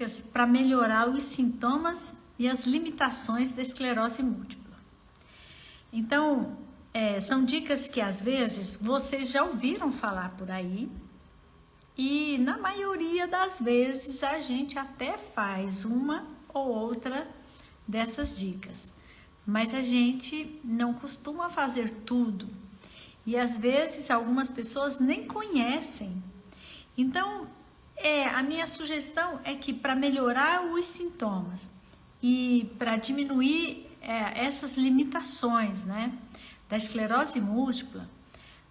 dicas para melhorar os sintomas e as limitações da esclerose múltipla. Então, são dicas que às vezes vocês já ouviram falar por aí e na maioria das vezes a gente até faz uma ou outra dessas dicas, mas a gente não costuma fazer tudo e às vezes algumas pessoas nem conhecem. Então, a minha sugestão é que para melhorar os sintomas e para diminuir essas limitações, né, da esclerose múltipla,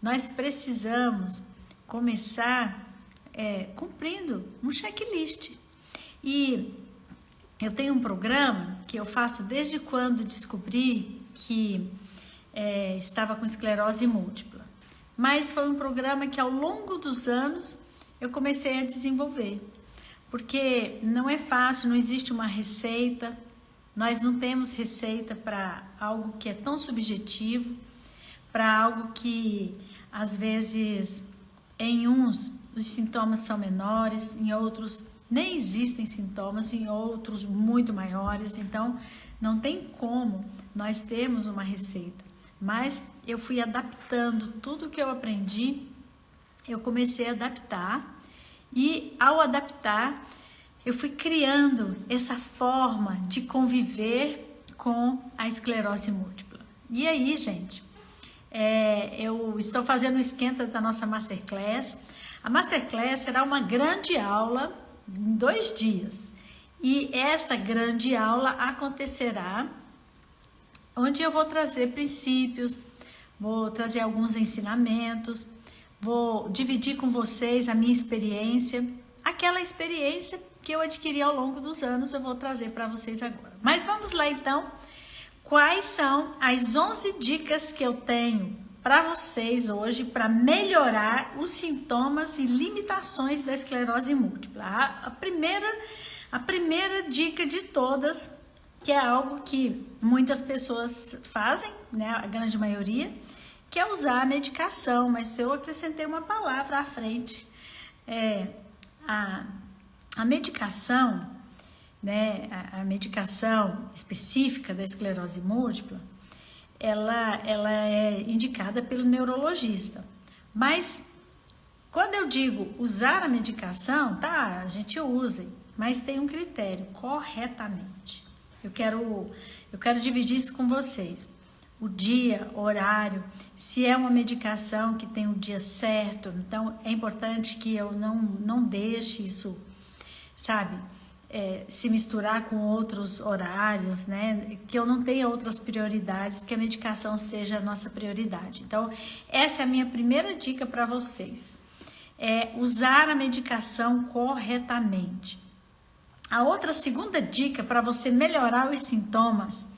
nós precisamos começar cumprindo um checklist. E eu tenho um programa que eu faço desde quando descobri que estava com esclerose múltipla. Mas foi um programa que ao longo dos anos eu comecei a desenvolver. Porque não é fácil, não existe uma receita. Nós não temos receita para algo que é tão subjetivo, para algo que às vezes em uns os sintomas são menores, em outros nem existem sintomas, em outros muito maiores. Então não tem como nós termos uma receita. Mas eu fui adaptando tudo que eu aprendi, eu comecei a adaptar e ao adaptar eu fui criando essa forma de conviver com a esclerose múltipla. E aí, gente, eu estou fazendo o esquenta da nossa Masterclass. A Masterclass será uma grande aula em 2 dias. E esta grande aula acontecerá onde eu vou trazer princípios, vou trazer alguns ensinamentos, vou dividir com vocês a minha experiência, aquela experiência que eu adquiri ao longo dos anos, eu vou trazer para vocês agora. Mas vamos lá então, quais são as 11 dicas que eu tenho para vocês hoje para melhorar os sintomas e limitações da esclerose múltipla. A primeira dica de todas, que é algo que muitas pessoas fazem, né, a grande maioria, que é usar a medicação, mas eu acrescentei uma palavra à frente. A medicação, né, a medicação específica da esclerose múltipla, ela é indicada pelo neurologista. Mas quando eu digo usar a medicação, tá, a gente usa, mas tem um critério, corretamente. Eu quero dividir isso com vocês. O dia, horário, se é uma medicação que tem o dia certo, então é importante que eu não deixe isso, sabe, se misturar com outros horários, né, que eu não tenha outras prioridades, que a medicação seja a nossa prioridade. Então, essa é a minha primeira dica para vocês, usar a medicação corretamente. A outra segunda dica para você melhorar os sintomas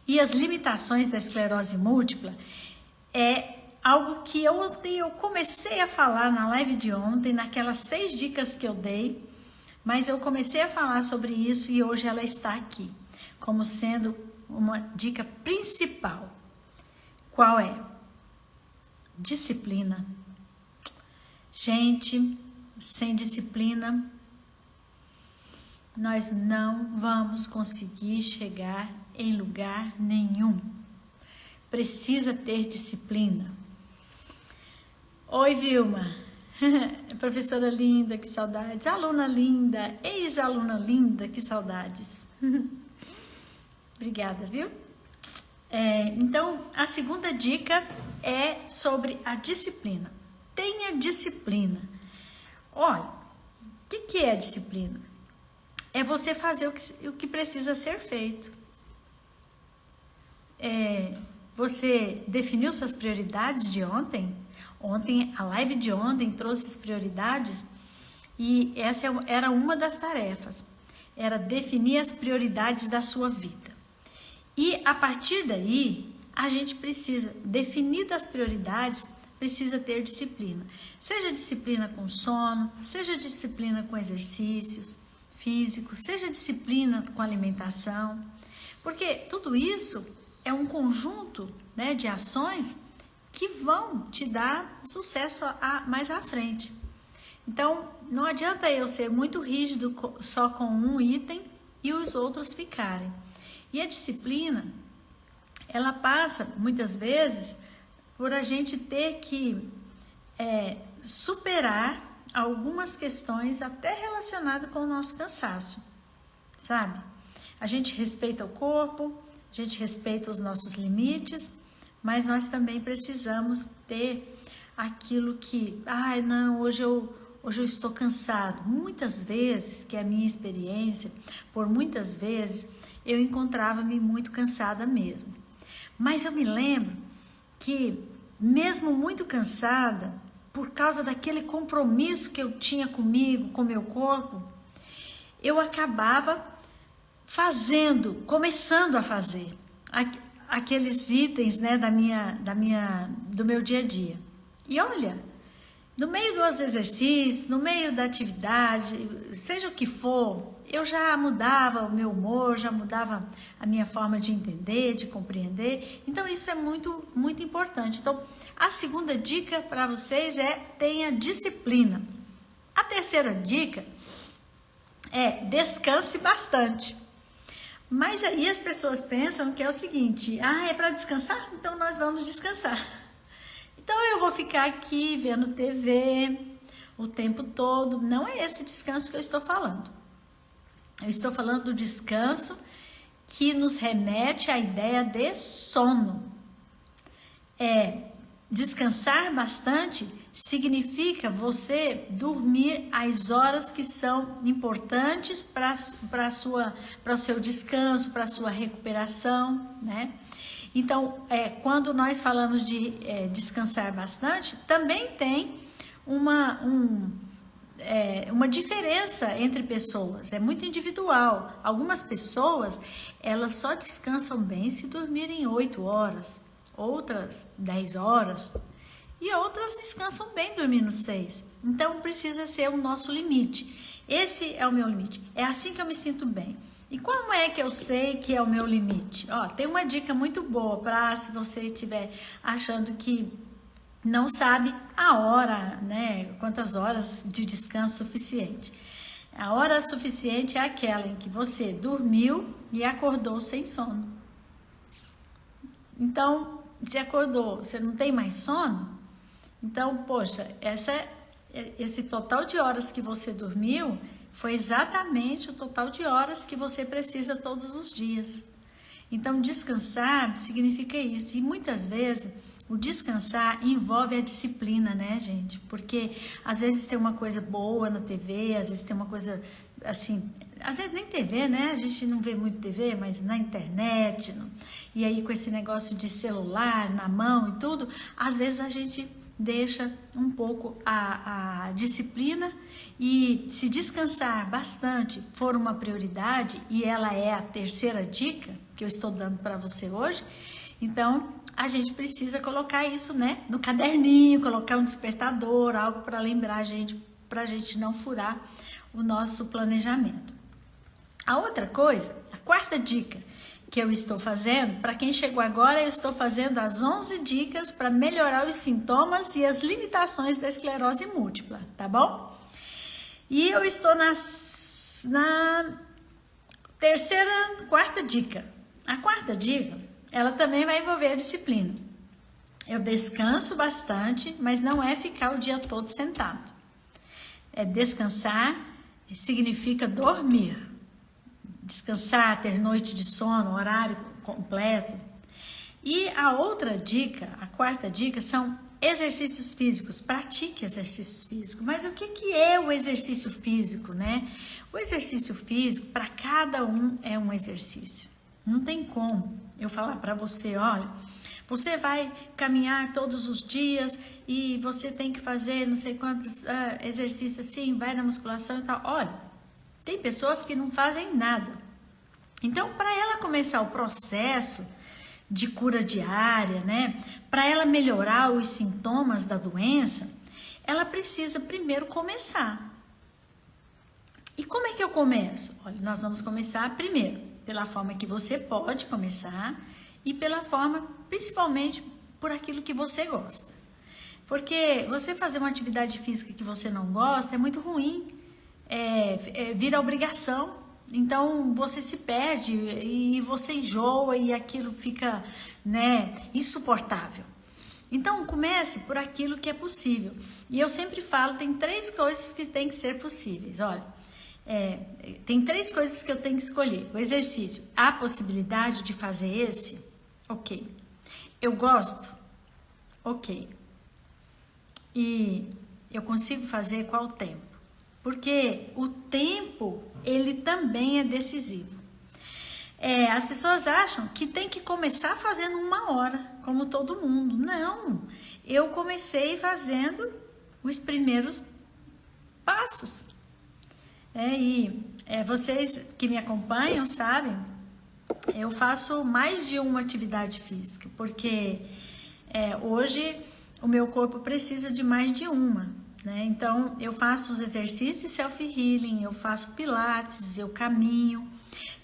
e as limitações da esclerose múltipla é algo que eu comecei a falar na live de ontem, naquelas 6 dicas que eu dei, mas eu comecei a falar sobre isso e hoje ela está aqui, como sendo uma dica principal. Qual é? Disciplina. Gente, sem disciplina, nós não vamos conseguir chegar em lugar nenhum. Precisa ter disciplina. Oi, Vilma. Professora linda, que saudades. Aluna linda, ex-aluna linda, que saudades. Obrigada, viu? Então, a segunda dica é sobre a disciplina. Tenha disciplina. Olha, o que é disciplina? É você fazer o que precisa ser feito. Você definiu suas prioridades de ontem? Ontem, a live de ontem trouxe as prioridades e essa era uma das tarefas. Era definir as prioridades da sua vida. E a partir daí, a gente precisa, definir das prioridades, precisa ter disciplina. Seja disciplina com sono, seja disciplina com exercícios físicos, seja disciplina com alimentação. Porque tudo isso é um conjunto, né, de ações que vão te dar sucesso mais à frente. Então, não adianta eu ser muito rígido só com um item e os outros ficarem. E a disciplina, ela passa muitas vezes por a gente ter que superar algumas questões até relacionadas com o nosso cansaço, sabe? A gente respeita o corpo, a gente respeita os nossos limites, mas nós também precisamos ter aquilo que, não, hoje eu estou cansado. Muitas vezes, que é a minha experiência, por muitas vezes eu encontrava-me muito cansada mesmo. Mas eu me lembro que, mesmo muito cansada, por causa daquele compromisso que eu tinha comigo, com o meu corpo, eu acabava começando a fazer aqueles itens, né, do meu dia a dia. E olha, no meio dos exercícios, no meio da atividade, seja o que for, eu já mudava o meu humor, já mudava a minha forma de entender, de compreender. Então isso é muito, muito importante. Então, a segunda dica para vocês é: tenha disciplina. A terceira dica é: descanse bastante. Mas aí as pessoas pensam que é o seguinte: é para descansar? Então nós vamos descansar. Então eu vou ficar aqui vendo TV o tempo todo. Não é esse descanso que eu estou falando. Eu estou falando do descanso que nos remete à ideia de sono. Descansar bastante significa você dormir as horas que são importantes para o seu descanso, para a sua recuperação, né? Então, quando nós falamos de descansar bastante, também tem uma diferença entre pessoas, é muito individual. Algumas pessoas, elas só descansam bem se dormirem 8 horas, outras 10 horas, e outras descansam bem dormindo 6. Então, precisa ser o nosso limite. Esse é o meu limite, é assim que eu me sinto bem. E como é que eu sei que é o meu limite? Tem uma dica muito boa para, se você estiver achando que não sabe a hora, né? Quantas horas de descanso suficiente. A hora suficiente é aquela em que você dormiu e acordou sem sono. Então, se acordou, você não tem mais sono? Então, poxa, esse total de horas que você dormiu foi exatamente o total de horas que você precisa todos os dias. Então, descansar significa isso. E muitas vezes o descansar envolve a disciplina, né, gente? Porque às vezes tem uma coisa boa na TV, às vezes tem uma coisa assim, às vezes nem TV, né? A gente não vê muito TV, mas na internet, e aí com esse negócio de celular na mão e tudo, às vezes a gente deixa um pouco a disciplina. E se descansar bastante for uma prioridade, e ela é a terceira dica que eu estou dando para você hoje, então a gente precisa colocar isso, né, no caderninho, colocar um despertador, algo para lembrar a gente, para a gente não furar o nosso planejamento. A outra coisa, a quarta dica que eu estou fazendo, para quem chegou agora, eu estou fazendo as 11 dicas para melhorar os sintomas e as limitações da esclerose múltipla, tá bom? E eu estou na quarta dica. A quarta dica, ela também vai envolver a disciplina. Eu descanso bastante, mas não é ficar o dia todo sentado. Descansar significa dormir. Descansar, ter noite de sono, horário completo. E a outra dica, a quarta dica, são exercícios físicos. Pratique exercícios físicos. Mas o que é o exercício físico, né? O exercício físico, para cada um, é um exercício. Não tem como eu falar para você: olha, você vai caminhar todos os dias e você tem que fazer não sei quantos exercícios assim, vai na musculação e tal. Olha, tem pessoas que não fazem nada. Então, para ela começar o processo de cura diária, né? Para ela melhorar os sintomas da doença, ela precisa primeiro começar. E como é que eu começo? Olha, nós vamos começar primeiro pela forma que você pode começar e pela forma, principalmente, por aquilo que você gosta. Porque você fazer uma atividade física que você não gosta é muito ruim, vira obrigação. Então você se perde e você enjoa e aquilo fica, né, insuportável. Então comece por aquilo que é possível. E eu sempre falo, tem 3 coisas que tem que ser possíveis. Olha, tem 3 coisas que eu tenho que escolher. O exercício, há possibilidade de fazer esse? Ok. Eu gosto? Ok. E eu consigo fazer qual tempo? Porque o tempo, ele também é decisivo. As pessoas acham que tem que começar fazendo 1 hora, como todo mundo. Não, eu comecei fazendo os primeiros passos. Vocês que me acompanham sabem, eu faço mais de uma atividade física, porque hoje o meu corpo precisa de mais de uma. Então, eu faço os exercícios de self-healing, eu faço pilates, eu caminho.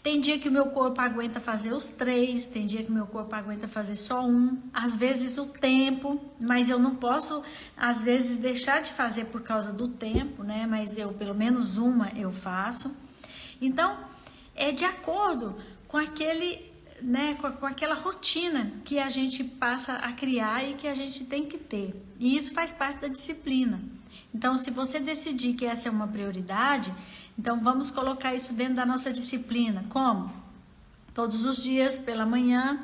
Tem dia que o meu corpo aguenta fazer os 3, tem dia que o meu corpo aguenta fazer só 1. Às vezes o tempo, mas eu não posso, às vezes, deixar de fazer por causa do tempo, né? Mas pelo menos uma eu faço. Então, é de acordo com com aquela rotina que a gente passa a criar e que a gente tem que ter. E isso faz parte da disciplina. Então, se você decidir que essa é uma prioridade, então vamos colocar isso dentro da nossa disciplina. Como? Todos os dias pela manhã,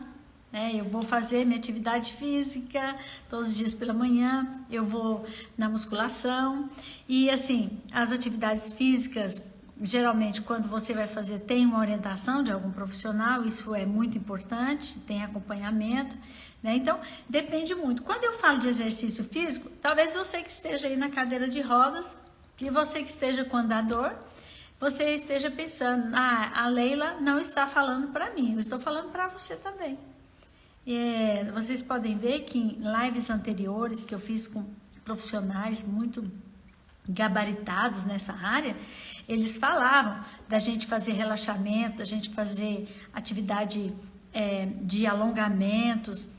eu vou fazer minha atividade física, todos os dias pela manhã eu vou na musculação. E assim, as atividades físicas, geralmente quando você vai fazer tem uma orientação de algum profissional, isso é muito importante, tem acompanhamento. Então, depende muito. Quando eu falo de exercício físico, talvez você que esteja aí na cadeira de rodas e você que esteja com andador, você esteja pensando, a Leila não está falando para mim, eu estou falando para você também. Vocês podem ver que em lives anteriores que eu fiz com profissionais muito gabaritados nessa área, eles falavam da gente fazer relaxamento, da gente fazer atividade de alongamentos,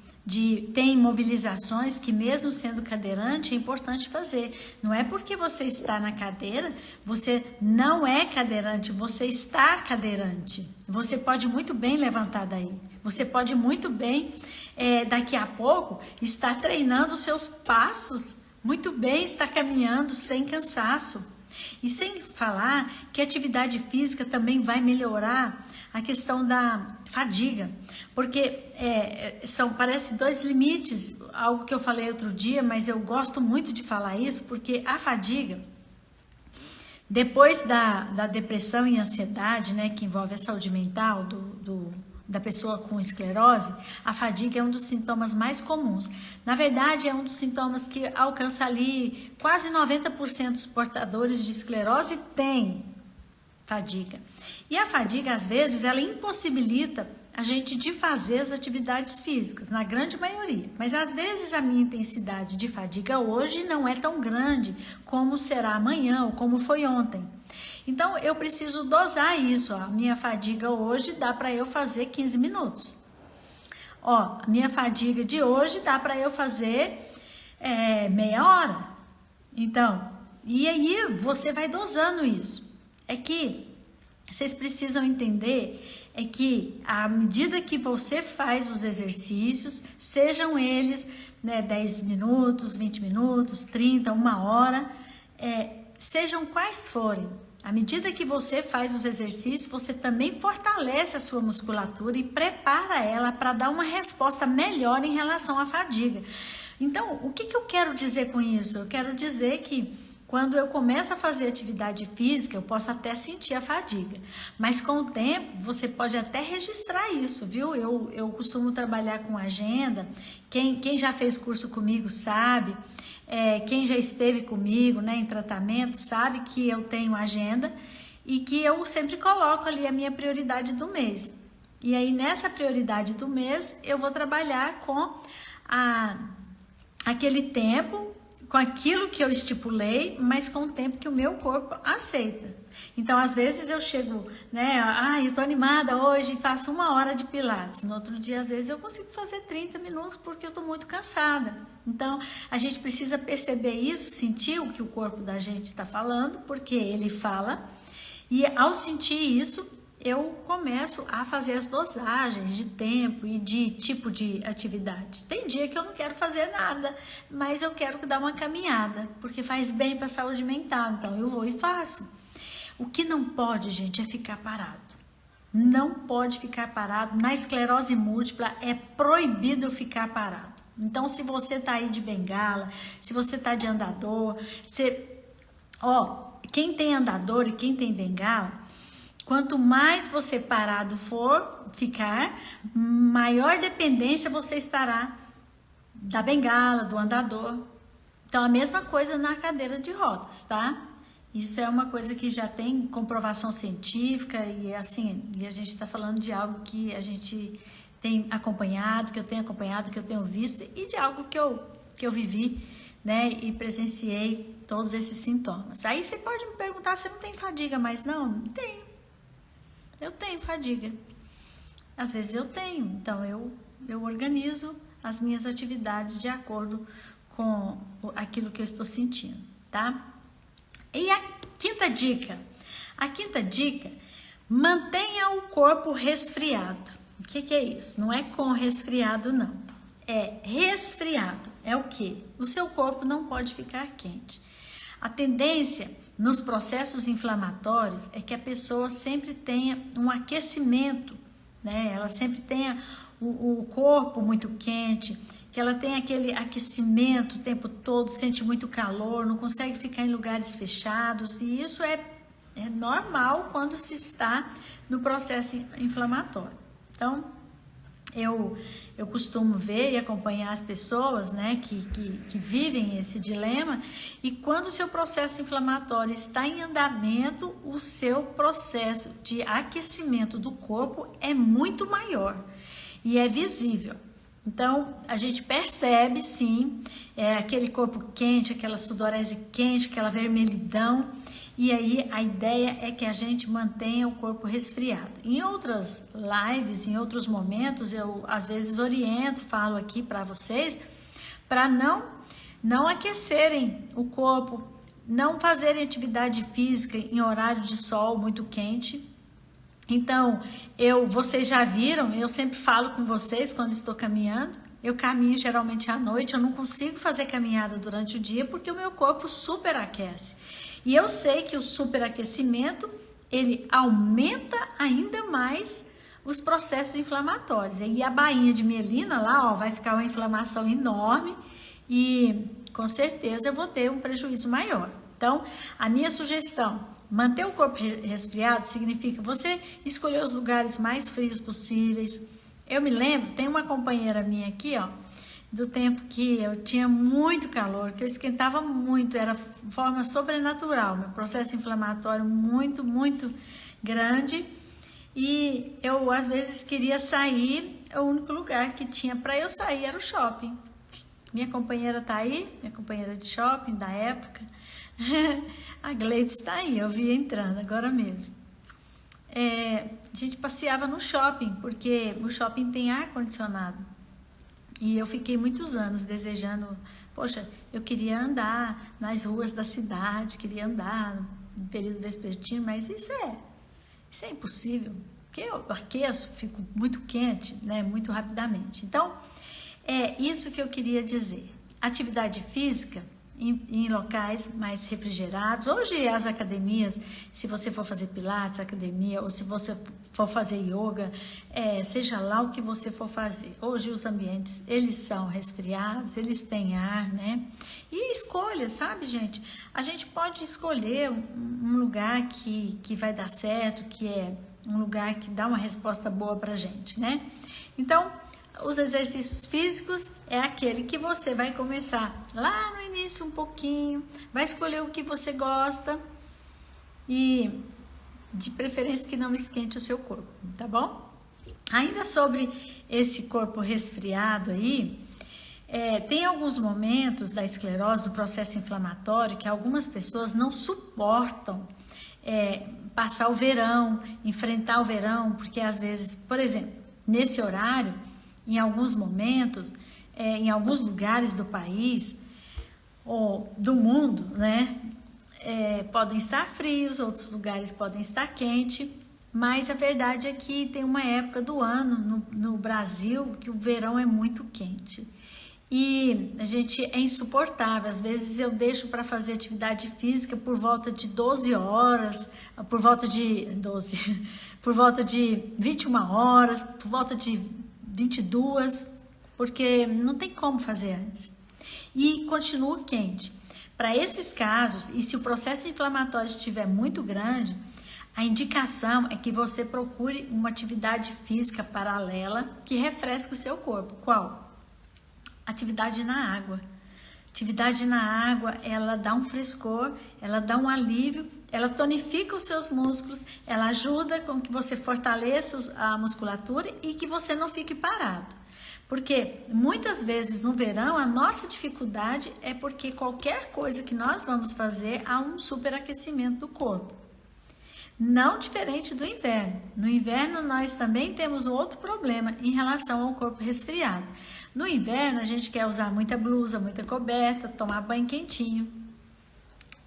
tem mobilizações que mesmo sendo cadeirante é importante fazer. Não é porque você está na cadeira, você não é cadeirante, você está cadeirante. Você pode muito bem levantar daí. Você pode muito bem, daqui a pouco, estar treinando os seus passos, muito bem estar caminhando sem cansaço. E sem falar que a atividade física também vai melhorar a questão da fadiga, porque parece 2 limites, algo que eu falei outro dia, mas eu gosto muito de falar isso, porque a fadiga, depois da depressão e ansiedade, que envolve a saúde mental da pessoa com esclerose, a fadiga é um dos sintomas mais comuns. Na verdade, é um dos sintomas que alcança ali quase 90% dos portadores de esclerose têm fadiga. E a fadiga, às vezes, ela impossibilita a gente de fazer as atividades físicas, na grande maioria. Mas, às vezes, a minha intensidade de fadiga hoje não é tão grande como será amanhã ou como foi ontem. Então, eu preciso dosar isso. A minha fadiga hoje dá para eu fazer 15 minutos. A minha fadiga de hoje dá para eu fazer meia hora. Então, e aí você vai dosando isso. É que vocês precisam entender que à medida que você faz os exercícios, sejam eles 10 minutos, 20 minutos, 30, 1 hora, sejam quais forem, à medida que você faz os exercícios, você também fortalece a sua musculatura e prepara ela para dar uma resposta melhor em relação à fadiga. Então, o que eu quero dizer com isso? Eu quero dizer que quando eu começo a fazer atividade física, eu posso até sentir a fadiga, mas com o tempo você pode até registrar isso, viu? Eu costumo trabalhar com agenda, quem já fez curso comigo sabe, quem já esteve comigo em tratamento sabe que eu tenho agenda e que eu sempre coloco ali a minha prioridade do mês. E aí nessa prioridade do mês eu vou trabalhar com aquele tempo com aquilo que eu estipulei, mas com o tempo que o meu corpo aceita. Então, às vezes eu chego, né, eu tô animada hoje e faço 1 hora de pilates. No outro dia, às vezes, eu consigo fazer 30 minutos porque eu tô muito cansada. Então, a gente precisa perceber isso, sentir o que o corpo da gente está falando, porque ele fala. E ao sentir isso, eu começo a fazer as dosagens de tempo e de tipo de atividade. Tem dia que eu não quero fazer nada, mas eu quero dar uma caminhada, porque faz bem para a saúde mental, então eu vou e faço. O que não pode, gente, é ficar parado. Não pode ficar parado. Na esclerose múltipla é proibido ficar parado. Então, se você tá aí de bengala, se você tá de andador, quem tem andador e quem tem bengala, quanto mais você parado for ficar, maior dependência você estará da bengala, do andador. Então, a mesma coisa na cadeira de rodas, tá? Isso é uma coisa que já tem comprovação científica e assim, e a gente está falando de algo que a gente tem acompanhado, que eu tenho acompanhado, que eu tenho visto e de algo que eu vivi, né, e presenciei todos esses sintomas. Aí você pode me perguntar se não tem fadiga, mas não tenho. Eu tenho fadiga. Às vezes eu tenho, então eu organizo as minhas atividades de acordo com aquilo que eu estou sentindo, tá? E a quinta dica? A quinta dica, mantenha o corpo resfriado. O que é isso? Não é com resfriado, não. É resfriado. É o quê? O seu corpo não pode ficar quente. A tendência nos processos inflamatórios é que a pessoa sempre tenha um aquecimento, né? Ela sempre tenha o corpo muito quente, que ela tem aquele aquecimento o tempo todo, sente muito calor, não consegue ficar em lugares fechados, e isso é normal quando se está no processo inflamatório. Então, eu costumo ver e acompanhar as pessoas, né, que vivem esse dilema, e quando o seu processo inflamatório está em andamento, o seu processo de aquecimento do corpo é muito maior e é visível. Então, a gente percebe, sim, aquele corpo quente, aquela sudorese quente, aquela vermelhidão, e aí a ideia é que a gente mantenha o corpo resfriado. Em outras lives, em outros momentos, eu às vezes oriento, falo aqui para vocês, para não aquecerem o corpo, não fazerem atividade física em horário de sol muito quente. Então, vocês já viram, eu sempre falo com vocês quando estou caminhando, eu caminho geralmente à noite, eu não consigo fazer caminhada durante o dia porque o meu corpo superaquece. E eu sei que o superaquecimento, ele aumenta ainda mais os processos inflamatórios. E a bainha de mielina lá, vai ficar uma inflamação enorme e com certeza eu vou ter um prejuízo maior. Então, a minha sugestão, manter o corpo resfriado significa você escolher os lugares mais frios possíveis. Eu me lembro, tem uma companheira minha aqui, do tempo que eu tinha muito calor, que eu esquentava muito, era forma sobrenatural, meu processo inflamatório muito, muito grande, e eu às vezes queria sair, o único lugar que tinha para eu sair era o shopping. Minha companheira tá aí, minha companheira de shopping da época, a Gleides está aí, eu vi entrando agora mesmo. A gente passeava no shopping, porque o shopping tem ar-condicionado. E eu fiquei muitos anos desejando, poxa, eu queria andar nas ruas da cidade, queria andar no período vespertino, mas isso é impossível, porque eu aqueço, fico muito quente, né, muito rapidamente. Então, é isso que eu queria dizer. Atividade física em locais mais refrigerados. Hoje as academias, se você for fazer pilates, academia, ou se você for fazer yoga, seja lá o que você for fazer. Hoje os ambientes, eles são resfriados, eles têm ar, né? E escolha, sabe, gente? A gente pode escolher um lugar que vai dar certo, que é um lugar que dá uma resposta boa pra gente, né? Então, os exercícios físicos é aquele que você vai começar lá no início um pouquinho, vai escolher o que você gosta e de preferência que não esquente o seu corpo, tá bom? Ainda sobre esse corpo resfriado aí, Tem alguns momentos da esclerose, do processo inflamatório, que algumas pessoas não suportam passar o verão, enfrentar o verão, porque às vezes, por exemplo, nesse horário, em alguns momentos, em alguns lugares do país ou do mundo, né, podem estar frios, outros lugares podem estar quentes, mas a verdade é que tem uma época do ano no Brasil que o verão é muito quente. E a gente é insuportável, às vezes eu deixo para fazer atividade física por volta de 12 horas, por volta de 21 horas, por volta de 22, porque não tem como fazer antes. E continua quente. Para esses casos, e se o processo inflamatório estiver muito grande, a indicação é que você procure uma atividade física paralela que refresque o seu corpo. Qual? Atividade na água. Atividade na água, ela dá um frescor, ela dá um alívio, ela tonifica os seus músculos, ela ajuda com que você fortaleça a musculatura e que você não fique parado. Porque muitas vezes no verão a nossa dificuldade é porque qualquer coisa que nós vamos fazer há um superaquecimento do corpo. Não diferente do inverno. No inverno nós também temos outro problema em relação ao corpo resfriado. No inverno a gente quer usar muita blusa, muita coberta, tomar banho quentinho.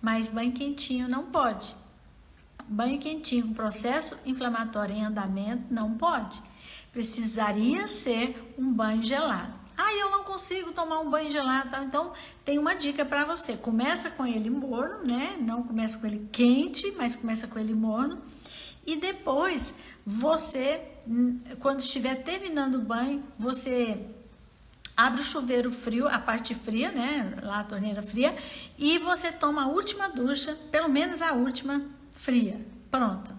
Mas banho quentinho não pode. Banho quentinho com processo inflamatório em andamento não pode. Precisaria ser um banho gelado. Eu não consigo tomar um banho gelado, então tem uma dica para você. Começa com ele morno, né? Não começa com ele quente, mas começa com ele morno. E depois você, quando estiver terminando o banho, você abre o chuveiro frio, a parte fria, né? Lá a torneira fria, e você toma a última ducha, pelo menos a última fria. Pronto.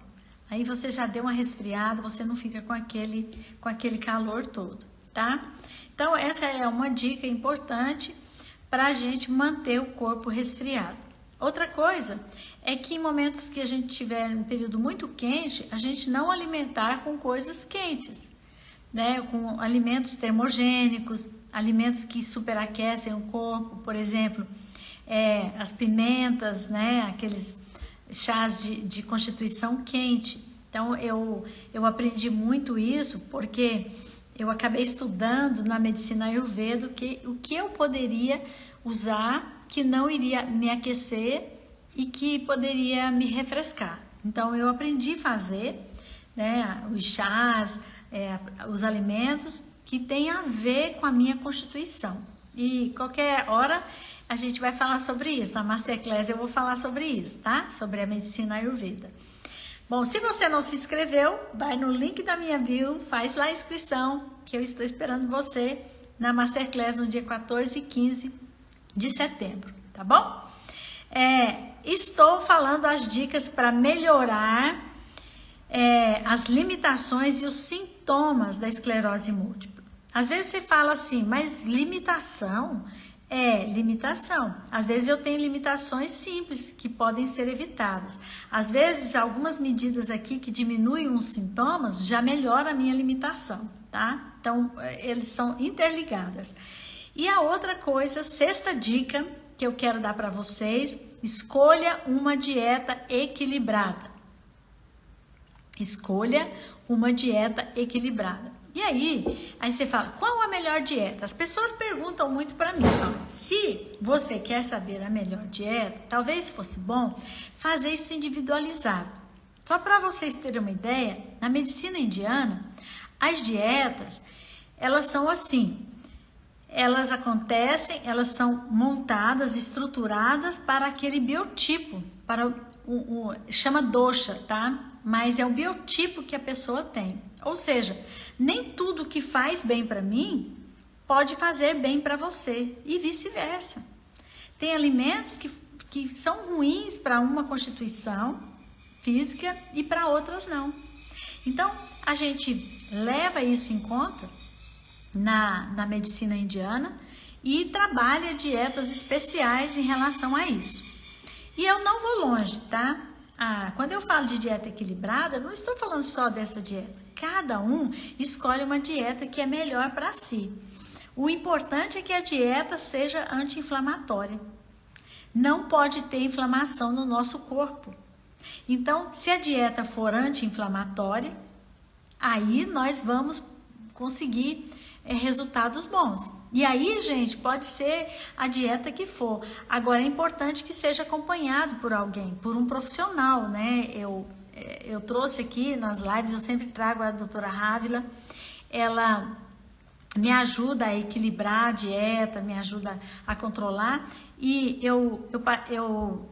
Aí você já deu uma resfriada, você não fica com aquele calor todo, tá? Então, essa é uma dica importante para a gente manter o corpo resfriado. Outra coisa é que em momentos que a gente tiver um período muito quente, a gente não alimentar com coisas quentes, né? Com alimentos termogênicos, alimentos que superaquecem o corpo, por exemplo, as pimentas, né? Aqueles chás de constituição quente. Então, eu aprendi muito isso porque eu acabei estudando na medicina Ayurveda o que eu poderia usar que não iria me aquecer e que poderia me refrescar. Então, eu aprendi a fazer, né, os chás, os alimentos que têm a ver com a minha constituição. E qualquer hora a gente vai falar sobre isso. Na Masterclass eu vou falar sobre isso, tá? Sobre a medicina Ayurveda. Bom, se você não se inscreveu, vai no link da minha bio, faz lá a inscrição, que eu estou esperando você na Masterclass no dia 14 e 15 de setembro, tá bom? Estou falando as dicas para melhorar as limitações e os sintomas da esclerose múltipla. Às vezes você fala assim, mas limitação? Limitação. Às vezes eu tenho limitações simples que podem ser evitadas. Às vezes algumas medidas aqui que diminuem os sintomas já melhoram a minha limitação, tá? Então, eles são interligadas. E a outra coisa, sexta dica que eu quero dar para vocês, escolha uma dieta equilibrada. Escolha uma dieta equilibrada. E aí você fala, qual a melhor dieta? As pessoas perguntam muito para mim, se você quer saber a melhor dieta, talvez fosse bom fazer isso individualizado. Só para vocês terem uma ideia, na medicina indiana, as dietas, elas são assim, elas acontecem, elas são montadas, estruturadas para aquele biotipo, para chama dosha, tá? Mas é o biotipo que a pessoa tem. Ou seja, nem tudo que faz bem para mim pode fazer bem para você e vice-versa. Tem alimentos que são ruins para uma constituição física e para outras não. Então, a gente leva isso em conta na medicina indiana e trabalha dietas especiais em relação a isso. E eu não vou longe, tá? Quando eu falo de dieta equilibrada, eu não estou falando só dessa dieta. Cada um escolhe uma dieta que é melhor para si. O importante é que a dieta seja anti-inflamatória. Não pode ter inflamação no nosso corpo. Então, se a dieta for anti-inflamatória, aí nós vamos conseguir resultados bons. E aí, gente, pode ser a dieta que for. Agora, é importante que seja acompanhado por alguém, por um profissional, né? Eu trouxe aqui nas lives, eu sempre trago a doutora Rávila, ela me ajuda a equilibrar a dieta, me ajuda a controlar, e eu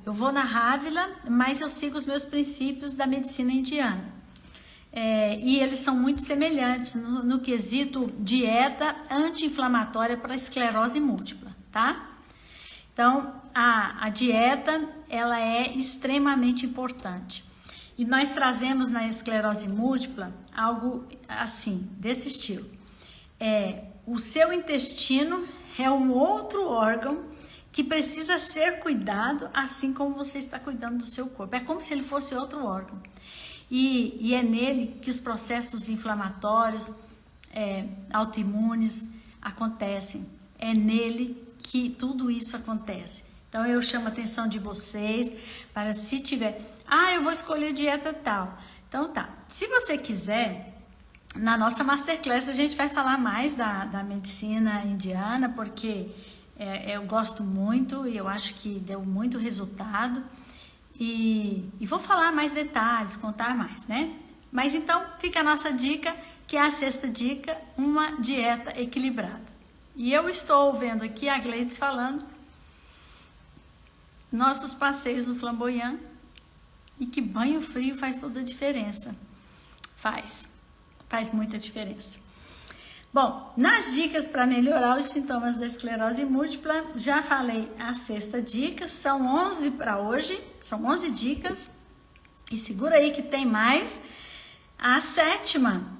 vou na Rávila, mas eu sigo os meus princípios da medicina indiana. E eles são muito semelhantes no quesito dieta anti-inflamatória para esclerose múltipla, tá? Então, a dieta, ela é extremamente importante. E nós trazemos na esclerose múltipla algo assim, desse estilo. O seu intestino é um outro órgão que precisa ser cuidado, assim como você está cuidando do seu corpo. É como se ele fosse outro órgão. E é nele que os processos inflamatórios, autoimunes acontecem. É nele que tudo isso acontece. Então, eu chamo a atenção de vocês para, se tiver... eu vou escolher dieta tal. Então, tá. Se você quiser, na nossa Masterclass a gente vai falar mais da medicina indiana, porque eu gosto muito e eu acho que deu muito resultado. E vou falar mais detalhes, contar mais, né? Mas então, fica a nossa dica, que é a sexta dica, uma dieta equilibrada. E eu estou vendo aqui a Gleides falando nossos passeios no Flamboyant e que banho frio faz toda a diferença. Faz muita diferença. Bom, nas dicas para melhorar os sintomas da esclerose múltipla, já falei a sexta dica, são 11 para hoje, são 11 dicas, e segura aí que tem mais. A sétima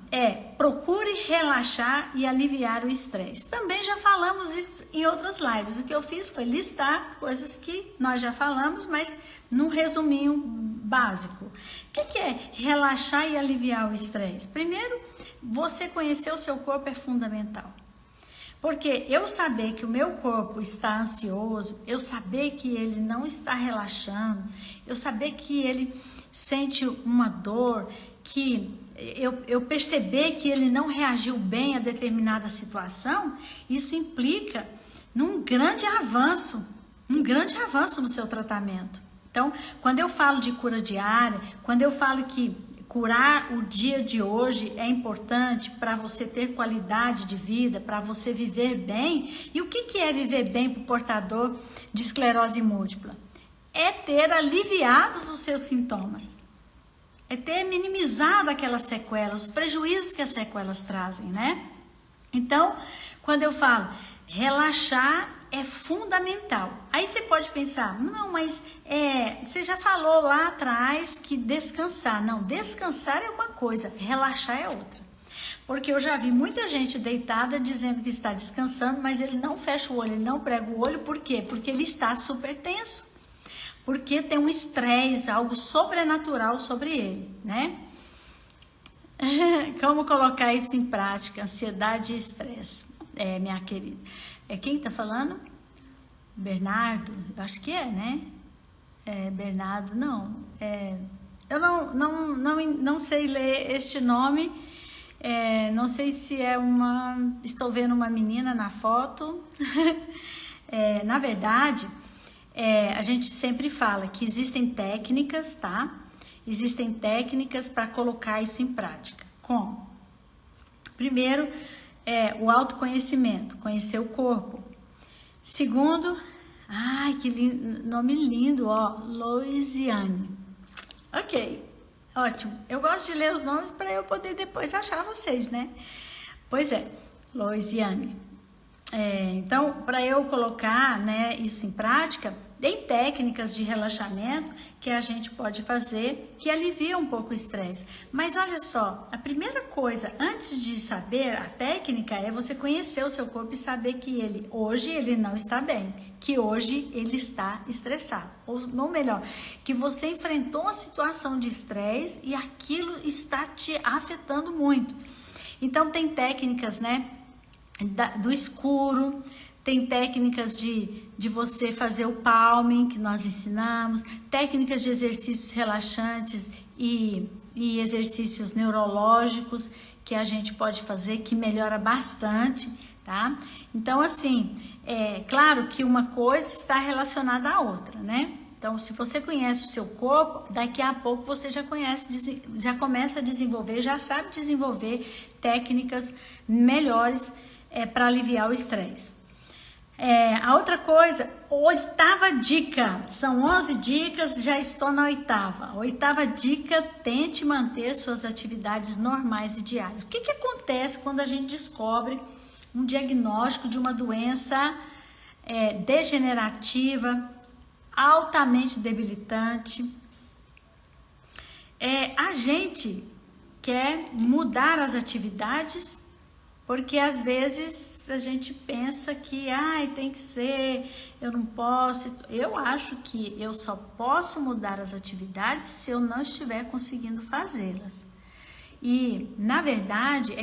procure relaxar e aliviar o estresse. Também já falamos isso em outras lives. O que eu fiz foi listar coisas que nós já falamos, mas num resuminho básico. O que é relaxar e aliviar o estresse? Primeiro, você conhecer o seu corpo é fundamental. Porque eu saber que o meu corpo está ansioso, eu saber que ele não está relaxando, eu saber que ele sente uma dor, que eu perceber que ele não reagiu bem a determinada situação, isso implica num grande avanço no seu tratamento. Então, quando eu falo de cura diária, quando eu falo que curar o dia de hoje é importante para você ter qualidade de vida, para você viver bem. E o que é viver bem para o portador de esclerose múltipla? É ter aliviado os seus sintomas. É ter minimizado aquelas sequelas, os prejuízos que as sequelas trazem, né? Então, quando eu falo relaxar é fundamental. Aí você pode pensar, não, mas você já falou lá atrás que descansar. Não, descansar é uma coisa, relaxar é outra. Porque eu já vi muita gente deitada dizendo que está descansando, mas ele não fecha o olho, ele não prega o olho. Por quê? Porque ele está super tenso. Porque tem um estresse, algo sobrenatural sobre ele, né? Como colocar isso em prática? Ansiedade e estresse, minha querida. Quem está falando? Bernardo? Eu acho que né? Bernardo, não. Eu não sei ler este nome. Não sei se é uma... Estou vendo uma menina na foto. Na verdade... a gente sempre fala que existem técnicas, tá? Existem técnicas para colocar isso em prática. Como? Primeiro, o autoconhecimento, conhecer o corpo. Segundo, que nome lindo, ó, Loisiane. Ok, ótimo. Eu gosto de ler os nomes para eu poder depois achar vocês, né? Pois é, Loisiane. Então, para eu colocar, né, isso em prática, tem técnicas de relaxamento que a gente pode fazer que alivia um pouco o estresse. Mas olha só, a primeira coisa, antes de saber a técnica, é você conhecer o seu corpo e saber que hoje ele não está bem, que hoje ele está estressado. Ou melhor, que você enfrentou uma situação de estresse e aquilo está te afetando muito. Então, tem técnicas, né? do escuro, tem técnicas de você fazer o palming, que nós ensinamos, técnicas de exercícios relaxantes e exercícios neurológicos que a gente pode fazer, que melhora bastante, tá? Então, assim, é claro que uma coisa está relacionada à outra, né? Então, se você conhece o seu corpo, daqui a pouco você já começa a desenvolver, já sabe desenvolver técnicas melhores para aliviar o estresse. A outra coisa, 8ª dica, são 11 dicas, já estou na 8ª. A 8ª dica, tente manter suas atividades normais e diárias. O que acontece quando a gente descobre um diagnóstico de uma doença degenerativa, altamente debilitante? A gente quer mudar as atividades, porque às vezes a gente pensa que tem que ser, eu não posso. Eu acho que eu só posso mudar as atividades se eu não estiver conseguindo fazê-las. E na verdade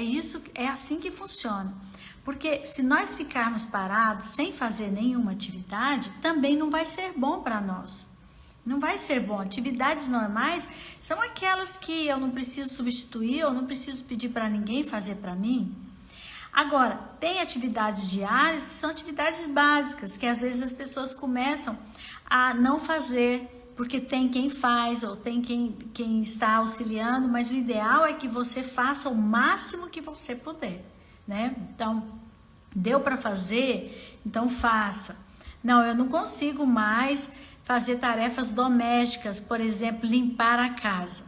é assim que funciona. Porque se nós ficarmos parados sem fazer nenhuma atividade, também não vai ser bom para nós. Não vai ser bom. Atividades normais são aquelas que eu não preciso substituir, eu não preciso pedir para ninguém fazer para mim. Agora, tem atividades diárias que são atividades básicas, que às vezes as pessoas começam a não fazer, porque tem quem faz ou tem quem está auxiliando, mas o ideal é que você faça o máximo que você puder, né? Então, deu para fazer? Então faça. Não, eu não consigo mais fazer tarefas domésticas, por exemplo, limpar a casa.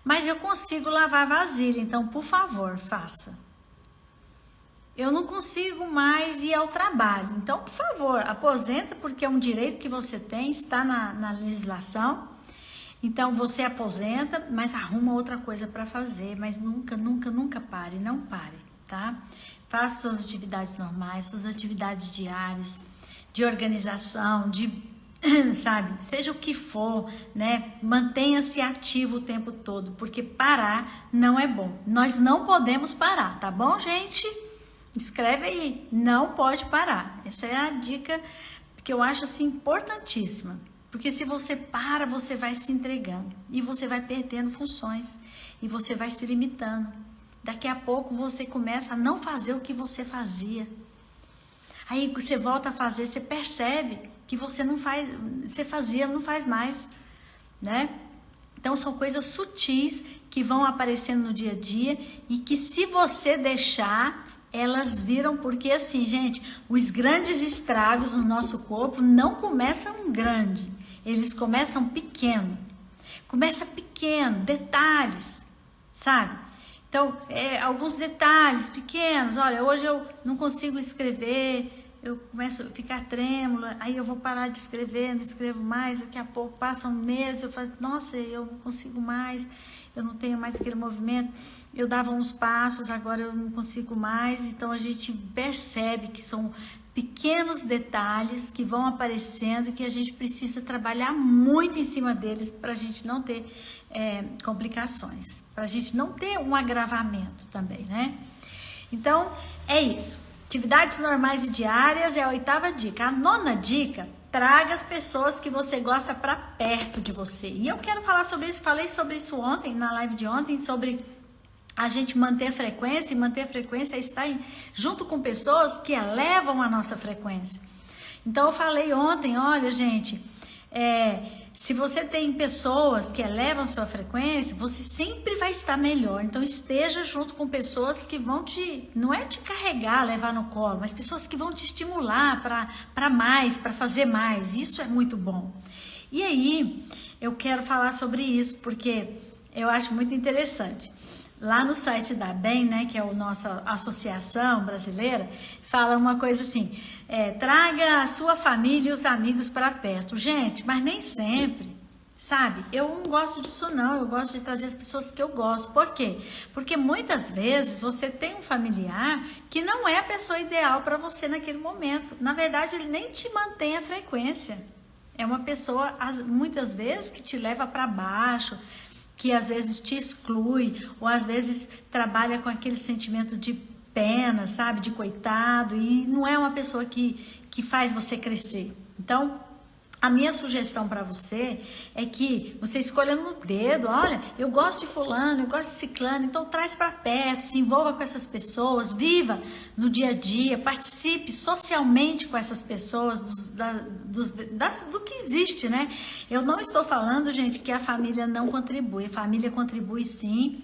Mas eu consigo lavar vasilha, então, por favor, faça. Eu não consigo mais ir ao trabalho, então, por favor, aposenta, porque é um direito que você tem, está na legislação. Então, você aposenta, mas arruma outra coisa para fazer, mas nunca pare, não pare, tá? Faça suas atividades normais, suas atividades diárias, de organização, sabe, seja o que for, né? Mantenha-se ativo o tempo todo, porque parar não é bom. Nós não podemos parar, tá bom, gente? Escreve aí, não pode parar. Essa é a dica que eu acho assim importantíssima. Porque se você para, você vai se entregando e você vai perdendo funções e você vai se limitando. Daqui a pouco você começa a não fazer o que você fazia. Aí você volta a fazer, você percebe que você não faz, você fazia, não faz mais, né? Então são coisas sutis que vão aparecendo no dia a dia e que se você deixar, elas viram, porque assim, gente, os grandes estragos no nosso corpo não começam grande, eles começam pequeno. Começa pequeno, detalhes, sabe? Então, alguns detalhes pequenos. Olha, hoje eu não consigo escrever, eu começo a ficar trêmula, aí eu vou parar de escrever, não escrevo mais, daqui a pouco passa um mês, eu falo, nossa, eu não consigo mais, eu não tenho mais aquele movimento, eu dava uns passos, agora eu não consigo mais. Então a gente percebe que são pequenos detalhes que vão aparecendo e que a gente precisa trabalhar muito em cima deles para a gente não ter complicações, para a gente não ter um agravamento também, né? Então é isso. Atividades normais e diárias é a 8ª dica. A 9ª dica, traga as pessoas que você gosta para perto de você. E eu quero falar sobre isso, falei sobre isso ontem, na live de ontem, sobre a gente manter a frequência, e manter a frequência é estar junto com pessoas que elevam a nossa frequência. Então eu falei ontem, olha gente, se você tem pessoas que elevam a sua frequência, você sempre vai estar melhor. Então esteja junto com pessoas que vão não é te carregar, levar no colo, mas pessoas que vão te estimular para mais, para fazer mais. Isso é muito bom. E aí, eu quero falar sobre isso, porque eu acho muito interessante. Lá no site da ABEM, né, que é a nossa associação brasileira, fala uma coisa assim, traga a sua família e os amigos para perto. Gente, mas nem sempre, sabe? Eu não gosto disso não, eu gosto de trazer as pessoas que eu gosto. Por quê? Porque muitas vezes você tem um familiar que não é a pessoa ideal para você naquele momento. Na verdade, ele nem te mantém a frequência. É uma pessoa, muitas vezes, que te leva para baixo, que às vezes te exclui, ou às vezes trabalha com aquele sentimento de pena, sabe, de coitado, e não é uma pessoa que faz você crescer. Então, a minha sugestão para você é que você escolha no dedo, olha, eu gosto de fulano, eu gosto de ciclano, então traz para perto, se envolva com essas pessoas, viva no dia a dia, participe socialmente com essas pessoas, do que existe, né? Eu não estou falando, gente, que a família não contribui, a família contribui sim,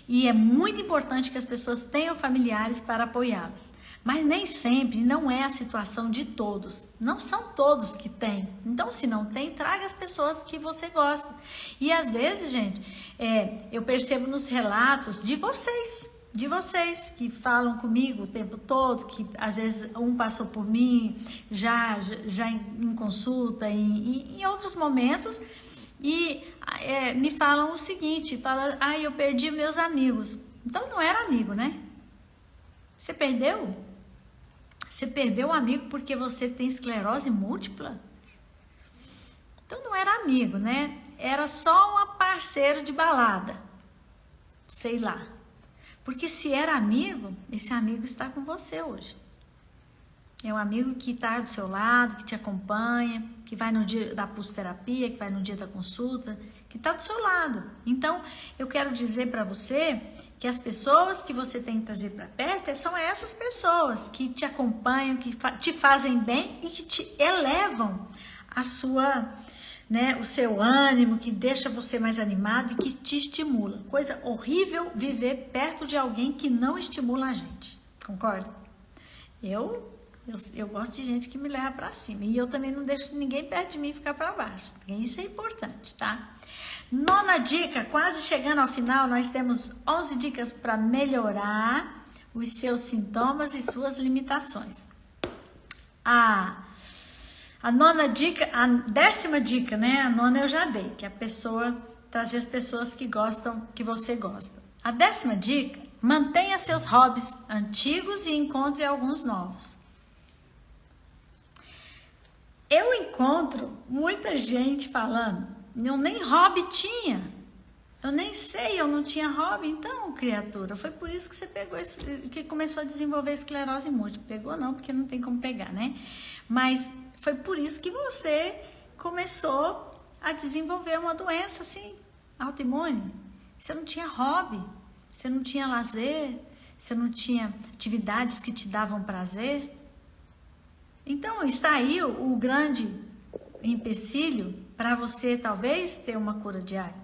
e é muito importante que as pessoas tenham familiares para apoiá-las. Mas nem sempre, não é a situação de todos. Não são todos que têm. Então, se não tem, traga as pessoas que você gosta. E às vezes, gente, eu percebo nos relatos de vocês que falam comigo o tempo todo, que às vezes um passou por mim, já em consulta, em outros momentos, e me falam o seguinte, eu perdi meus amigos. Então, não era amigo, né? Você perdeu? Você perdeu um amigo porque você tem esclerose múltipla? Então não era amigo, né? Era só um parceiro de balada. Sei lá. Porque se era amigo, esse amigo está com você hoje. É um amigo que está do seu lado, que te acompanha, que vai no dia da pulsoterapia, que vai no dia da consulta, que está do seu lado. Então, eu quero dizer para você que as pessoas que você tem que trazer para perto são essas pessoas que te acompanham, que te fazem bem e que te elevam a sua, né, o seu ânimo, que deixa você mais animado e que te estimula. Coisa horrível viver perto de alguém que não estimula a gente. Concorda? Eu gosto de gente que me leva para cima. E eu também não deixo ninguém perto de mim ficar para baixo. Isso é importante, tá? 9ª dica, quase chegando ao final, nós temos 11 dicas para melhorar os seus sintomas e suas limitações. A 9ª dica, a 10ª dica, né? A 9ª eu já dei, que é a pessoa trazer as pessoas que gostam, que você gosta. A 10ª dica, mantenha seus hobbies antigos e encontre alguns novos. Eu encontro muita gente falando, eu nem hobby tinha, eu nem sei, eu não tinha hobby. Então, criatura, foi por isso que você pegou que começou a desenvolver esclerose múltipla. Pegou não, porque não tem como pegar, né? Mas foi por isso que você começou a desenvolver uma doença assim, autoimune. Você não tinha hobby, você não tinha lazer, você não tinha atividades que te davam prazer. Então, está aí o grande empecilho para você, talvez, ter uma cura diária.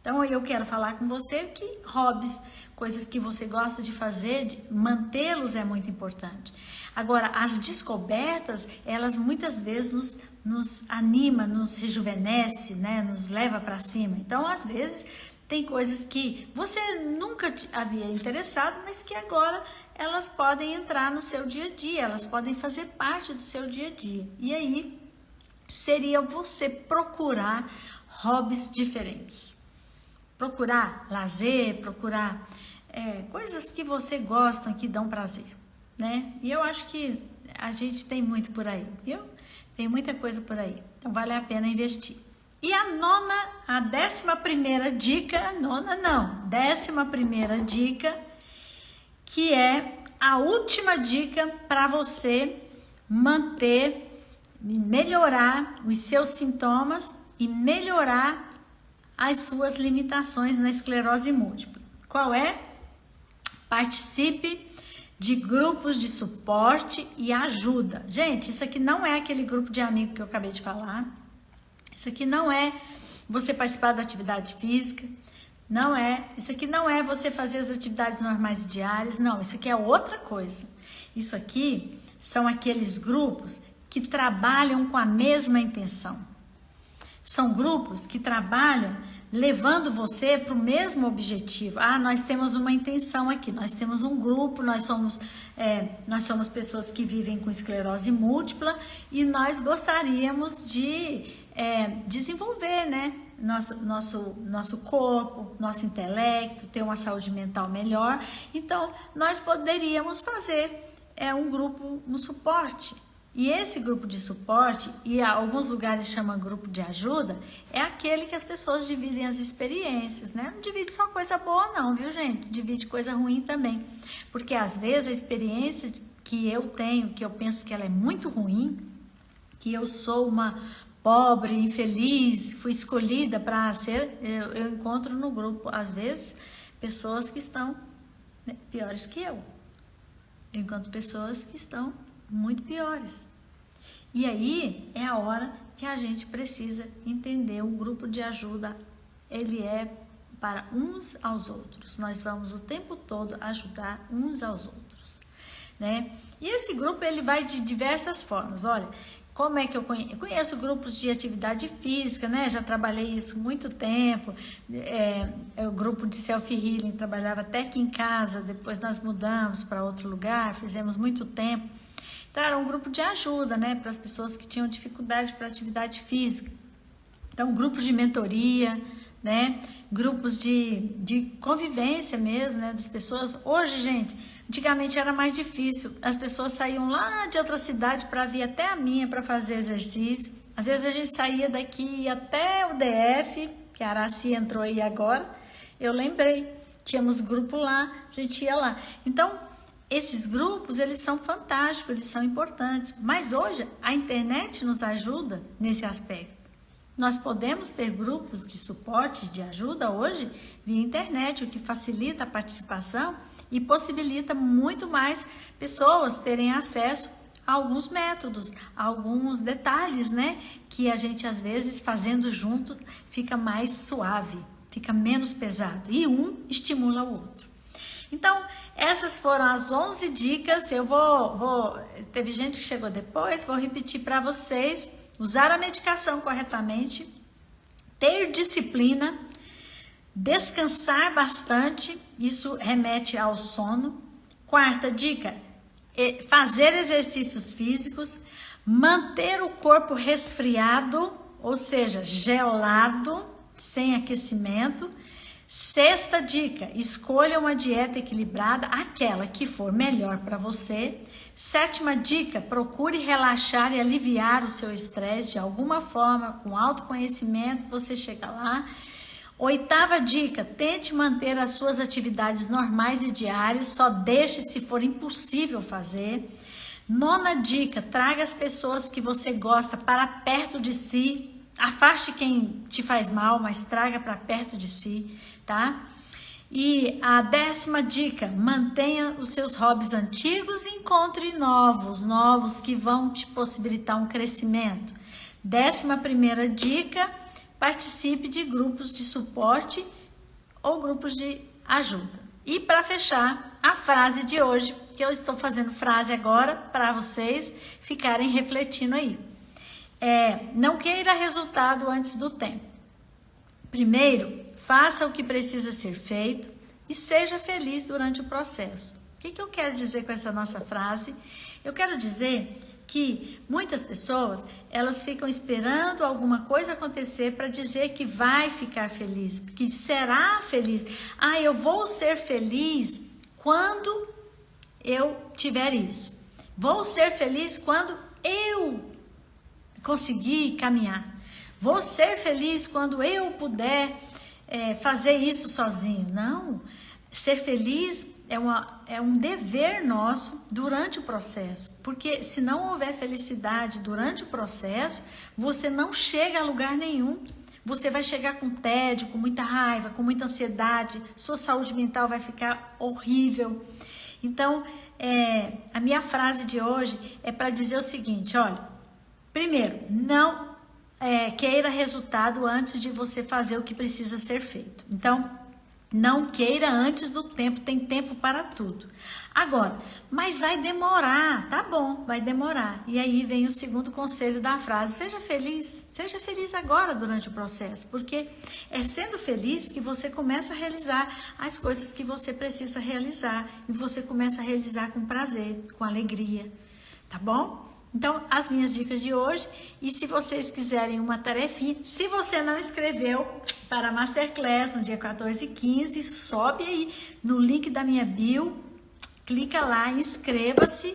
Então, eu quero falar com você que hobbies, coisas que você gosta de fazer, mantê-los é muito importante. Agora, as descobertas, elas muitas vezes nos animam, nos rejuvenesce, né? Nos leva para cima. Então, às vezes, tem coisas que você nunca havia interessado, mas que agora elas podem entrar no seu dia a dia, elas podem fazer parte do seu dia a dia. E aí, seria você procurar hobbies diferentes. Procurar lazer, procurar coisas que você gosta, que dão prazer, né? E eu acho que a gente tem muito por aí, viu? Tem muita coisa por aí. Então, vale a pena investir. E a 11ª dica, 11ª dica, que é a última dica para você manter e melhorar os seus sintomas e melhorar as suas limitações na esclerose múltipla. Qual é? Participe de grupos de suporte e ajuda. Gente, isso aqui não é aquele grupo de amigos que eu acabei de falar. Isso aqui não é você participar da atividade física. Não é. Isso aqui não é você fazer as atividades normais diárias. Não, isso aqui é outra coisa. Isso aqui são aqueles grupos que trabalham com a mesma intenção. São grupos que trabalham levando você para o mesmo objetivo. Nós temos uma intenção aqui, nós temos um grupo, nós somos pessoas que vivem com esclerose múltipla e nós gostaríamos de desenvolver, né, nosso corpo, nosso intelecto, ter uma saúde mental melhor. Então, nós poderíamos fazer um grupo no suporte. E esse grupo de suporte, e alguns lugares chamam grupo de ajuda, é aquele que as pessoas dividem as experiências, né? Não divide só coisa boa não, viu, gente? Divide coisa ruim também. Porque às vezes a experiência que eu tenho, que eu penso que ela é muito ruim, que eu sou uma pobre, infeliz, fui escolhida para ser, eu encontro no grupo, às vezes, pessoas que estão piores que eu. Eu encontro pessoas que estão muito piores. E aí é a hora que a gente precisa entender o grupo de ajuda, ele é para uns aos outros. Nós vamos o tempo todo ajudar uns aos outros, né? E esse grupo ele vai de diversas formas. Olha, como é que eu conheço grupos de atividade física, né? Já trabalhei isso muito tempo. O grupo de self-healing, trabalhava até aqui em casa, depois nós mudamos para outro lugar, fizemos muito tempo. Então, era um grupo de ajuda, né? Para as pessoas que tinham dificuldade para atividade física. Então, grupos de mentoria, né? Grupos de convivência mesmo, né? Das pessoas. Hoje, gente, antigamente era mais difícil. As pessoas saíam lá de outra cidade para vir até a minha para fazer exercício. Às vezes a gente saía daqui até o DF, que a Araci entrou aí agora. Eu lembrei, tínhamos grupo lá, a gente ia lá. Então, esses grupos, eles são fantásticos, eles são importantes. Mas hoje, a internet nos ajuda nesse aspecto. Nós podemos ter grupos de suporte, de ajuda hoje via internet, o que facilita a participação e possibilita muito mais pessoas terem acesso a alguns métodos, a alguns detalhes, né? Que a gente às vezes fazendo junto fica mais suave, fica menos pesado e um estimula o outro. Então, essas foram as 11 dicas. Eu teve gente que chegou depois, vou repetir para vocês. Usar a medicação corretamente, ter disciplina, descansar bastante, isso remete ao sono. Quarta dica, fazer exercícios físicos, manter o corpo resfriado, ou seja, gelado, sem aquecimento. Sexta dica, escolha uma dieta equilibrada, aquela que for melhor para você. Sétima dica, procure relaxar e aliviar o seu estresse de alguma forma, com autoconhecimento, você chega lá. Oitava dica, tente manter as suas atividades normais e diárias, só deixe se for impossível fazer. Nona dica, traga as pessoas que você gosta para perto de si, afaste quem te faz mal, mas traga para perto de si, tá? E a 10ª dica, mantenha os seus hobbies antigos e encontre novos que vão te possibilitar um crescimento. 11ª dica, participe de grupos de suporte ou grupos de ajuda. E para fechar, a frase de hoje, que eu estou fazendo frase agora para vocês ficarem refletindo aí. Não queira resultado antes do tempo. Primeiro, faça o que precisa ser feito e seja feliz durante o processo. O que eu quero dizer com essa nossa frase? Eu quero dizer que muitas pessoas, elas ficam esperando alguma coisa acontecer para dizer que vai ficar feliz, que será feliz. Eu vou ser feliz quando eu tiver isso. Vou ser feliz quando eu conseguir caminhar. Vou ser feliz quando eu puder fazer isso sozinho. Não, ser feliz é um dever nosso durante o processo, porque se não houver felicidade durante o processo, você não chega a lugar nenhum. Você vai chegar com tédio, com muita raiva, com muita ansiedade, sua saúde mental vai ficar horrível. Então, a minha frase de hoje é para dizer o seguinte, olha, primeiro, não queira resultado antes de você fazer o que precisa ser feito. Então, não queira antes do tempo, tem tempo para tudo. Agora, mas vai demorar, tá bom, vai demorar. E aí vem o segundo conselho da frase, seja feliz agora durante o processo, porque é sendo feliz que você começa a realizar as coisas que você precisa realizar, e você começa a realizar com prazer, com alegria, tá bom? Então, as minhas dicas de hoje, e se vocês quiserem uma tarefinha, se você não escreveu para a Masterclass no dia 14 e 15, sobe aí no link da minha bio, clica lá, inscreva-se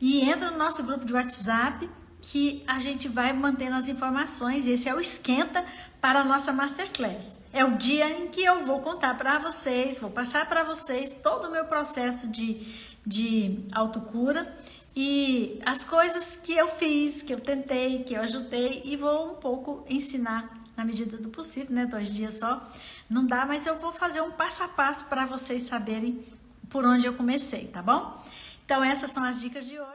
e entra no nosso grupo de WhatsApp, que a gente vai mantendo as informações. Esse é o esquenta para a nossa Masterclass. É o dia em que eu vou contar para vocês, vou passar para vocês todo o meu processo de autocura e as coisas que eu fiz, que eu tentei, que eu ajudei, e vou um pouco ensinar na medida do possível, né? 2 dias só não dá, mas eu vou fazer um passo a passo para vocês saberem por onde eu comecei, tá bom? Então essas são as dicas de hoje.